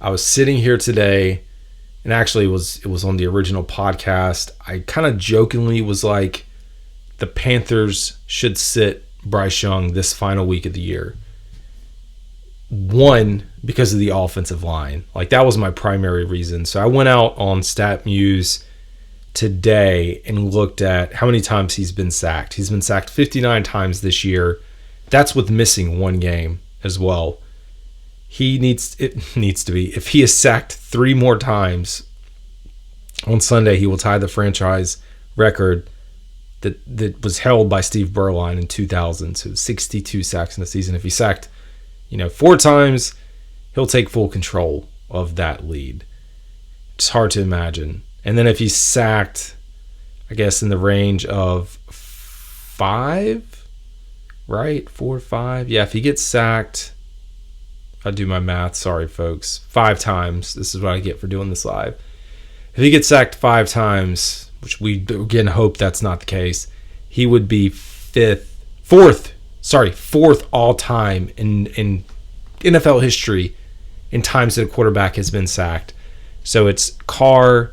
I was sitting here today, and actually it was on the original podcast. I kind of jokingly was like, the Panthers should sit Bryce Young this final week of the year. One, because of the offensive line. Like, that was my primary reason. So I went out on StatMuse today and looked at how many times he's been sacked. He's been sacked 59 times this year. That's with missing one game as well. It needs to be. If he is sacked 3 more times on Sunday, he will tie the franchise record that was held by Steve Berline in 2000. So 62 sacks in a season. If he sacked 4 times, he'll take full control of that lead. It's hard to imagine. And then if he's sacked, I guess in the range of 5, right? 4 or 5. Yeah, if he gets sacked, if I do my math, sorry folks, 5 times. This is what I get for doing this live. If he gets sacked 5 times, which we again hope that's not the case, he would be fourth all time in NFL history in times that a quarterback has been sacked. So it's Carr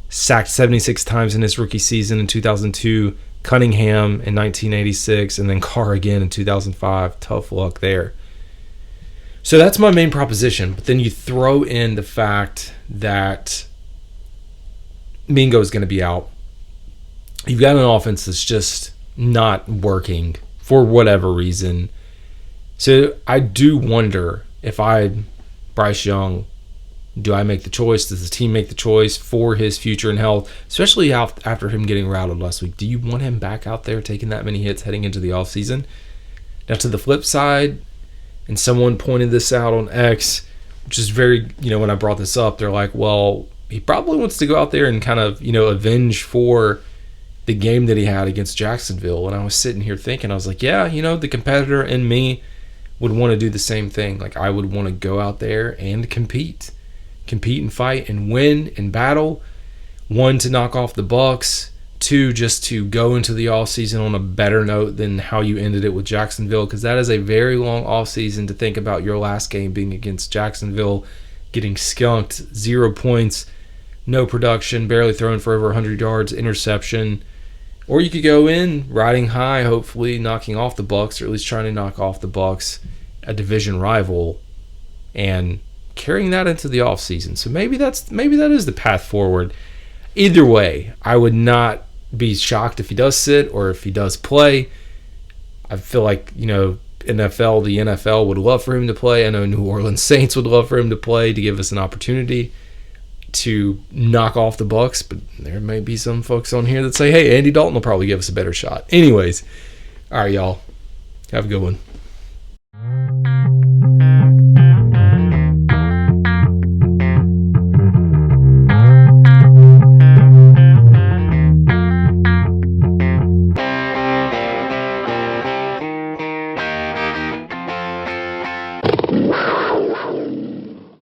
sacked 76 times in his rookie season in 2002, Cunningham in 1986, and then Carr again in 2005. Tough luck there. So that's my main proposition. But then you throw in the fact that Mingo is going to be out. You've got an offense that's just not working for whatever reason. So I do wonder, if I'm Bryce Young, do I make the choice? Does the team make the choice for his future and health, especially after him getting routed last week? Do you want him back out there taking that many hits heading into the offseason? Now, to the flip side, and someone pointed this out on X, which is very, when I brought this up, they're like, well, he probably wants to go out there and kind of, avenge for the game that he had against Jacksonville. And I was sitting here thinking, I was like, yeah, the competitor in me would want to do the same thing. Like, I would want to go out there and compete and fight and win and battle. 1, to knock off the Bucs. 2, just to go into the offseason on a better note than how you ended it with Jacksonville, because that is a very long offseason to think about your last game being against Jacksonville, getting skunked, 0 points, no production, barely throwing for over 100 yards, interception. Or you could go in riding high, hopefully knocking off the Bucs, or at least trying to knock off the Bucs, a division rival, and carrying that into the offseason. So maybe that is the path forward. Either way, I would not be shocked if he does sit or if he does play. I feel like, the NFL would love for him to play. I know New Orleans Saints would love for him to play, to give us an opportunity to knock off the Bucs, but there may be some folks on here that say, hey, Andy Dalton will probably give us a better shot. Anyways, all right, y'all. Have a good one.